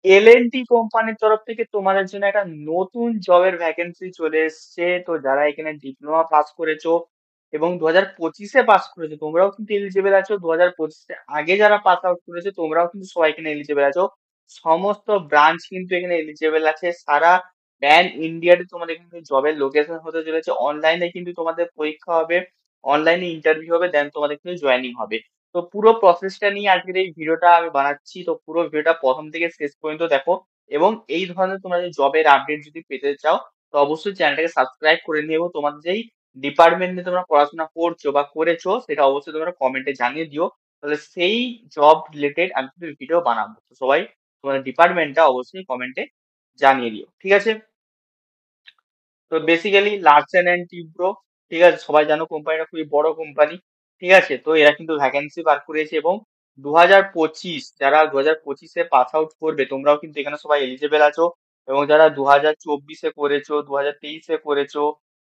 এল&টি কোম্পানির তরফ থেকে তোমাদের জন্য একটা নতুন জবের ভ্যাকেন্সি চলে এসছে। তো যারা এখানে ডিপ্লোমা পাস করেছো এবং 2025-এ পাস করেছো তোমরাও কিন্তু এলিজিবল আছো। 2025-এ আগে যারা পাস আউট করেছো তোমরাও কিন্তু সবাই এখানে এলিজিবল আছো। সমস্ত ব্রাঞ্চ কিন্তু এখানে এলিজিবল আছে। সারা প্যান ইন্ডিয়াতে তোমাদের কিন্তু জবের লোকেশন হতে চলেছে। অনলাইনে কিন্তু তোমাদের পরীক্ষা হবে, অনলাইনে ইন্টারভিউ হবে, দেন তোমাদের কিন্তু জয়েনিং হবে। তো পুরো প্রসেসটা নিয়ে আজকের এই ভিডিওটা আমি বানাচ্ছি। তো পুরো ভিডিওটা প্রথম থেকে শেষ পর্যন্ত দেখো এবং এই ধরনের তোমরা যদি জবের আপডেট যদি পেতে চাও তো অবশ্যই চ্যানেলটাকে সাবস্ক্রাইব করে নিও এবং তোমাদের যেই ডিপার্টমেন্ট নিয়ে তোমরা পড়াশোনা করছো বা করেছো সেটা অবশ্যই তোমরা কমেন্টে জানিয়ে দিও। তাহলে সেই জব রিলেটেড আমি কিন্তু ভিডিও বানাবো। তো সবাই তোমাদের ডিপার্টমেন্টটা অবশ্যই কমেন্টে জানিয়ে দিও, ঠিক আছে? তো বেসিক্যালি লার্সেন অ্যান্ড টিব্রো, ঠিক আছে, সবাই জানো কোম্পানিটা খুবই বড় কোম্পানি, ঠিক আছে। তো এরা কিন্তু ভ্যাকেন্সি বার করেছে এবং 2025 যারা 2025-এ পাস আউট করবে তোমরাও কিন্তু এখানে সবাই এলিজেবল আছো এবং যারা 2024-এ করেছো, 2023-এ করেছো,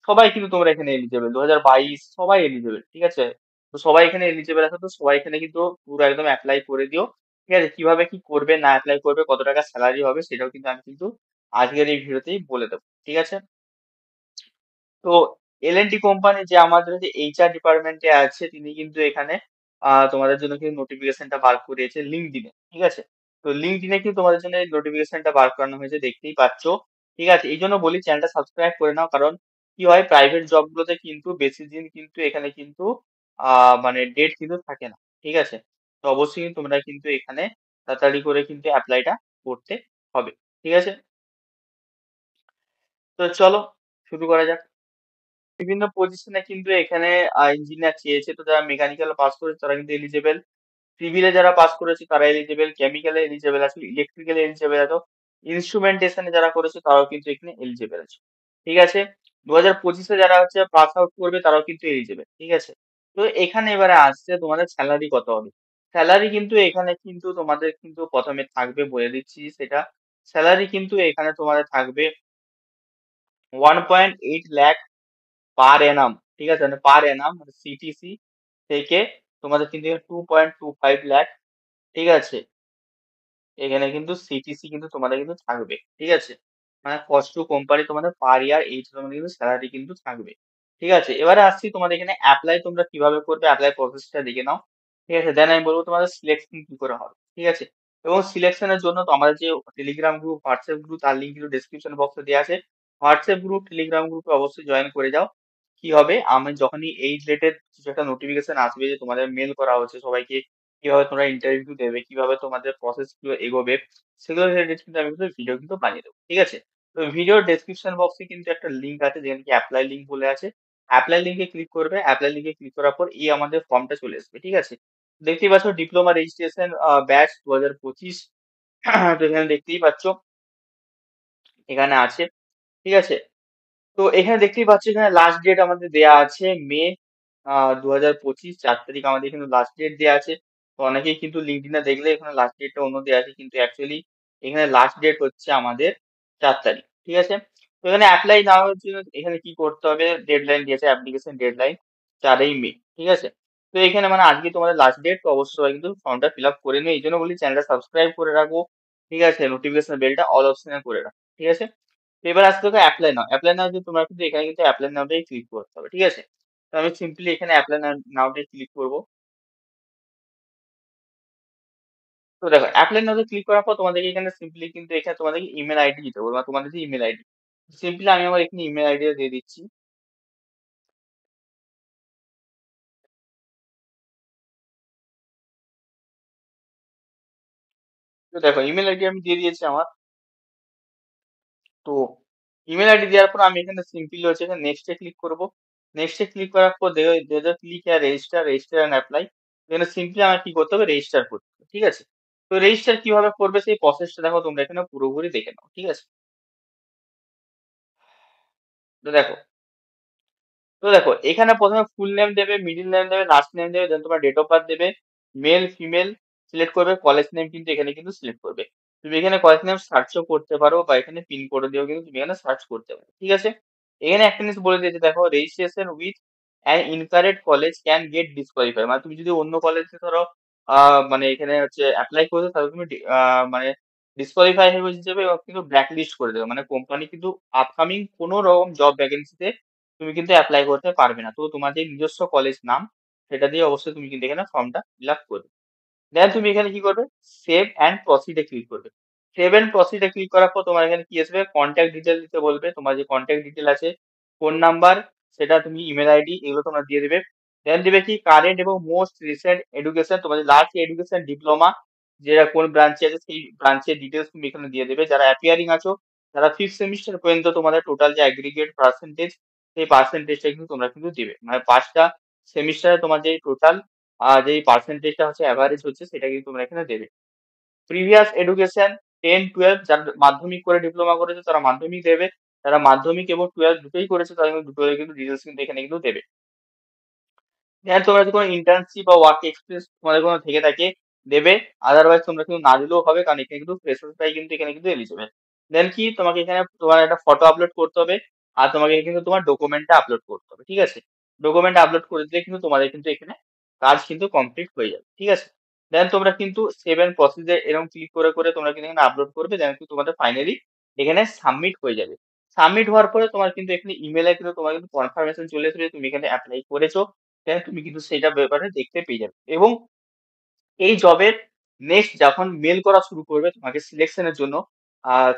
সবাই কিন্তু তোমরা এখানে এলিজেবল। 2022 সবাই এলিজেবল, ঠিক আছে। তো সবাই এখানে এলিজেবল আছে, তো সবাই এখানে কিন্তু পুরো একদম অ্যাপ্লাই করে দিও, ঠিক আছে। কিভাবে কি করবে না অ্যাপ্লাই করবে, কত টাকা স্যালারি হবে সেটাও কিন্তু আমি কিন্তু আজকের এই ভিডিওতেই বলে দেবো, ঠিক আছে। তো এল&টি কোম্পানি যে আমাদের যে এইচআর ডিপার্টমেন্টে আছে তিনি কিন্তু এখানে তোমাদের জন্য কিন্তু নোটিফিকেশনটা বার করিয়েছে লিঙ্কডইনে, ঠিক আছে। তো লিঙ্কডইনে কিন্তু তোমাদের জন্য এই নোটিফিকেশনটা বার করানো হয়েছে, দেখতেই পাচ্ছো, ঠিক আছে। এই জন্য বলি চ্যানেলটা সাবস্ক্রাইব করে নাও, কারণ কি হয় প্রাইভেট জব গুলোতে কিন্তু বেশি দিন কিন্তু এখানে কিন্তু মানে ডেট কিন্তু থাকে না, ঠিক আছে। তো অবশ্যই কিন্তু তোমরা কিন্তু এখানে তাড়াতাড়ি করে কিন্তু অ্যাপ্লাইটা করতে হবে, ঠিক আছে। তো চলো শুরু করা যাক। বিভিন্ন পজিশনে কিন্তু এখানে ইঞ্জিনিয়ার চেয়েছে। তো যারা মেকানিক্যাল পাস করেছে তারা কিন্তু এলিজেবল, সিভিলে যারা পাস করেছে তারা এলিজেবল, কেমিক্যালে এলিজেবল আছে, ইলেকট্রিক্যালে এলিজেবল আছে, ইনস্ট্রুমেন্টেশনে যারা করেছে তারাও কিন্তু এখানে এলিজেবল আছে, ঠিক আছে। 2025-এ যারা হচ্ছে পাস আউট করবে তারাও কিন্তু এলিজেবল, ঠিক আছে। তো এখানে এবারে আসছে তোমাদের স্যালারি কত হবে। স্যালারি কিন্তু এখানে কিন্তু তোমাদের কিন্তু প্রথমে থাকবে, বলে দিচ্ছি সেটা। স্যালারি কিন্তু এখানে তোমাদের থাকবে 1.8 লাখ পার অ্যানাম, ঠিক আছে, মানে পার অ্যানাম মানে সিটিসি থেকে তোমাদের কিন্তু 2.25 লাখ, ঠিক আছে। এখানে কিন্তু সিটিসি কিন্তু তোমাদের কিন্তু থাকবে, ঠিক আছে। মানে কস্ট টু কোম্পানি তোমাদের পার ইয়ার এই তোমাদের কিন্তু স্যালারি কিন্তু থাকবে, ঠিক আছে। এবারে আসছি তোমাদের এখানে অ্যাপ্লাই তোমরা কিভাবে করবে, অ্যাপ্লাই প্রসেসটা দেখে নাও, ঠিক আছে। দেন আমি বলবো তোমাদের সিলেকশন কি করে হবে, ঠিক আছে। এবং সিলেকশনের জন্য তো আমাদের যে টেলিগ্রাম গ্রুপ, হোয়াটসঅ্যাপ গ্রুপ, তার লিঙ্ক কিন্তু ডেসক্রিপশন বক্সে দেওয়া আছে। হোয়াটসঅ্যাপ গ্রুপ, টেলিগ্রাম গ্রুপে অবশ্যই জয়েন করে যাও। কি হবে, আমি যখনই এই রিলেটেড কিছু একটা নোটিফিকেশন আসবে যে তোমাদের মেল করা হচ্ছে সবাইকে, কিভাবে তোমরা ইন্টারভিউ দেবে, কিভাবে তোমাদের প্রসেস গুলো এগোবে, সেগুলো রিলেটেড কিন্তু আমি কিন্তু ভিডিও কিন্তু বানিয়ে দেবো, ঠিক আছে। তো ভিডিওর ডেসক্রিপশন বক্সে কিন্তু একটা লিঙ্ক আছে যেখানে কি অ্যাপ্লাই লিঙ্ক বলে আছে। অ্যাপ্লাই লিঙ্কে ক্লিক করবে, অ্যাপ্লাই লিঙ্কে ক্লিক করার পর এই আমাদের ফর্মটা চলে আসবে, ঠিক আছে। দেখতেই পাচ্ছ ডিপ্লোমা রেজিস্ট্রেশন ব্যাচ 2025। তো এখানে দেখতেই পাচ্ছ এখানে আছে, ঠিক আছে। তো এখানে দেখতেই পাচ্ছ এখানে লাস্ট ডেট আমাদের দেয়া আছে মে 2025, 4 তারিখ আমাদের এখানে লাস্ট ডেট দেয়া আছে। তো অনেকেই কিন্তু লিঙ্কডইনে দেখলে এখানে লাস্ট ডেটটা অন্য দেয়া আছে, কিন্তু অ্যাকচুয়ালি এখানে লাস্ট ডেট হচ্ছে আমাদের 4 তারিখ, ঠিক আছে। তো এখানে অ্যাপ্লাই না হওয়ার জন্য এখানে কি করতে হবে, ডেডলাইন দিয়েছে, অ্যাপ্লিকেশন ডেডলাইন 4ই মে, ঠিক আছে। তো এখানে মানে আজকে তোমাদের লাস্ট ডেট, তো অবশ্যই সবাই কিন্তু ফর্মটা ফিল আপ করে নিও। এই জন্য বলি চ্যানেলটা সাবস্ক্রাইব করে রাখো, ঠিক আছে, নোটিফিকেশন বেলটা অল অপশনে করে রাখো, ঠিক আছে। তো এবার আসতে হবে অ্যাপ্লাই নাও। অ্যাপ্লাই নাও যে তোমরা কিন্তু এখানে কিন্তু অ্যাপ্লাই নাওটাই ক্লিক করতে হবে, ঠিক আছে। তো আমি সিম্পলি এখানে অ্যাপ্লাই নাওটাই ক্লিক করবো। তো দেখো অ্যাপ্লাই নাওতে ক্লিক করার পর তোমাদেরকে এখানে সিম্পলি কিন্তু এখানে তোমাদেরকে ইমেল আইডি দিতে হবে, বা তোমাদের যে ইমেল আইডি, সিম্পলি আমি আমার এখানে ইমেল আইডিটা দিয়ে দিচ্ছি। তো দেখো ইমেল আইডি আমি দিয়ে দিয়েছি আমার। তো ইমেল আইডি দেওয়ার পর আমি এখানে সিম্পলি হচ্ছে এখানে নেক্সটে ক্লিক করবো। নেক্সটে ক্লিক করার পর ক্লিক আর রেজিস্টার, রেজিস্টার এন্ড অ্যাপ্লাই। এখানে সিম্পলি আমার কি করতে হবে, রেজিস্টার করতে হবে, ঠিক আছে। তো রেজিস্টার কিভাবে করবে সেই প্রসেসটা দেখো তোমরা এখানে পুরোপুরি দেখে নাও, ঠিক আছে। তো দেখো, এখানে প্রথমে ফুল নেম দেবে, মিডিল নেম দেবে, লাস্ট নেম দেবে, দেন তোমার ডেট অফ বার্থ দেবে, মেল ফিমেল সিলেক্ট করবে, কলেজ নেম কিন্তু এখানে কিন্তু সিলেক্ট করবে। তুমি এখানে কলেজ নেম সার্চও করতে পারো বা এখানে পিন কোড দিয়েও কিন্তু তুমি এখানে সার্চ করতে পারো, ঠিক আছে। এখানে একটা জিনিস বলে দিয়েছে দেখো, registration with an incorrect college can get disqualify, মানে তুমি যদি অন্য কলেজে ধরো মানে এখানে হচ্ছে অ্যাপ্লাই করছো তাহলে তুমি মানে ডিসকোয়ালিফাই হয়ে যাবে এবং কিন্তু ব্ল্যাকলিস্ট করে দেবে। মানে কোম্পানি কিন্তু আপকামিং কোন রকম জব ভ্যাকেন্সিতে তুমি কিন্তু এপ্লাই করতে পারবে না। তো তোমার যে নিজস্ব কলেজ নাম সেটা দিয়ে অবশ্যই তুমি কিন্তু এখানে ফর্মটা ফিল আপ করবে। দেন তুমি এখানে কি করবে? সেভ অ্যান্ড প্রসিড এ ক্লিক করবে। সেভ অ্যান্ড প্রসিড এ ক্লিক করার পর তোমার এখানে কি আসবে? কনট্যাক্ট ডিটেইল দিতে বলবে। তোমার যে কনট্যাক্ট ডিটেইল আছে, ফোন নাম্বার, সেটা তুমি ইমেইল আইডি এগুলো তোমরা দিয়ে দিবে। দেন দিবে কি কারেন্ট এবং মোস্ট রিসেন্ট এডুকেশন, তোমাদের লাস্ট এডুকেশন ডিপ্লোমা যেটা কোন ব্রাঞ্চে আছে সেই ব্রাঞ্চের ডিটেইলস তুমি এখানে দিয়ে দেবে। যারা অ্যাপিয়ারিং আছো, যারা 5th সেমিস্টার পর্যন্ত তোমাদের টোটাল যে এগ্রিগেট পার্সেন্টেজ সেই পার্সেন্টেজটা কিন্তু তোমরা কিন্তু দিবে। মানে 5টা সেমিস্টারে তোমার যে টোটাল যেই পার্সেন্টেজটা হচ্ছে এভারেজ হচ্ছে সেটা কিন্তু তোমরা এখানে দেবে। প্রিভিয়াস এডুকেশন 10, 12 যারা মাধ্যমিক করে ডিপ্লোমা করেছে তারা মাধ্যমিক দেবে। যারা মাধ্যমিক এবং 12 দুটোই করেছে তারা কিন্তু দুটোরই কিন্তু ডিটেইলস কিন্তু এখানে কিন্তু দেবে। দেন তোমরা যদি কোনো ইন্টার্নশিপ বা ওয়ার্ক এক্সপিরিয়েন্স তোমাদের কোনো থেকে থাকে দেবে। আদারওয়াইজ তোমরা কিন্তু না দিলেও হবে, কারণ এখানে কিন্তু ফ্রেশার্সরাই কিন্তু এখানে কিন্তু এলিজিবল। দেন কি তোমাকে এখানে তোমার একটা ফটো আপলোড করতে হবে আর তোমাকে কিন্তু তোমার ডকুমেন্টটা আপলোড করতে হবে। ঠিক আছে? ডকুমেন্ট আপলোড করে দিলে কিন্তু তোমাদের কিন্তু এখানে কাজ কিন্তু কমপ্লিট হয়ে যাবে। ঠিক আছে? দেন তোমরা কিন্তু সেভ এন্ড প্রসিড এ এরকম ক্লিক করে করে তোমরা কিন্তু এখানে আপলোড করবে। দেন কিন্তু তোমাদের ফাইনালি এখানে সাবমিট হয়ে যাবে। সাবমিট হওয়ার পরে তোমার কিন্তু এখানে ইমেইলে কিন্তু তোমার কিন্তু কনফার্মেশন চলে আসবে যে তুমি এখানে এপ্লাই করেছো। দেন তুমি কিন্তু সেটার ব্যাপারে দেখতে পেয়ে যাবে এবং এই জবের নেক্সট যখন মেল করা শুরু করবে তোমাকে সিলেকশনের জন্য,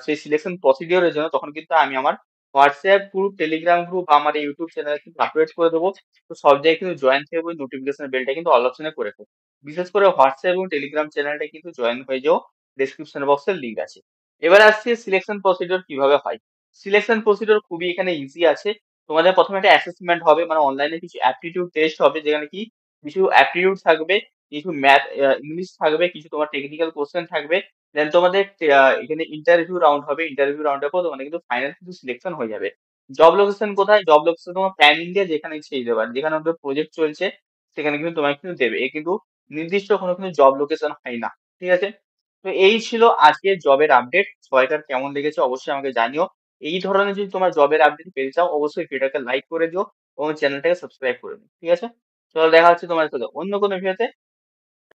সেই সিলেকশন প্রসিডিওর এর জন্য, তখন কিন্তু আমি আমার হোয়াটসঅ্যাপ গ্রুপ, টেলিগ্রাম গ্রুপ বা আমার ইউটিউব চ্যানেলে কিন্তু আপলোড করে দেবো। তো সব জায়গায় কিন্তু জয়েন থেকে ওই নোটিফিকেশন বেলটা কিন্তু অল অপশনে করে দেবো। বিশেষ করে হোয়াটসঅ্যাপ এবং টেলিগ্রাম চ্যানেলটা কিন্তু জয়েন হয়ে যাও। ডেসক্রিপশন বক্সের লিঙ্ক আছে। এবার আসছে সিলেকশন প্রসিডিওর কিভাবে হয়। সিলেকশন প্রসিডিওর খুবই এখানে ইজি আছে। তোমাদের প্রথমে একটা অ্যাসেসমেন্ট হবে, মানে অনলাইনে কিছু অ্যাপটিটিউড টেস্ট হবে যেখানে কি কিছু অ্যাপটিটিউড থাকবে, কিছু ম্যাথ, ইংলিশ থাকবে, কিছু তোমার টেকনিক্যাল কোশ্চেন থাকবে। দেন তোমাদের এখানে ইন্টারভিউ রাউন্ড হবে। ইন্টারভিউ রাউন্ডের পর তোমাদের কিন্তু ফাইনাল কিন্তু সিলেকশন হয়ে যাবে। জব লোকেশন কোথায়? জব লোকেশন তোমার প্যান ইন্ডিয়া যেখানে ইচ্ছে দিতে পারে। যেখানে আমাদের প্রজেক্ট চলছে সেখানে কিন্তু তোমাকে কিন্তু দেবে। এ কিন্তু নির্দিষ্ট কোনো কিন্তু জব লোকেশন হয় না। ঠিক আছে? তো এই ছিল আজকের জবের আপডেট। সবাইকার কেমন লেগেছে অবশ্যই আমাকে জানিও। এই ধরনের যদি তোমার জবের আপডেট পেতে চাও অবশ্যই ভিডিওটাকে লাইক করে দিও এবং চ্যানেলটাকে সাবস্ক্রাইব করে নিও। ঠিক আছে? চলো দেখা হচ্ছে তোমার সাথে অন্য কোনো ভিডিওতে।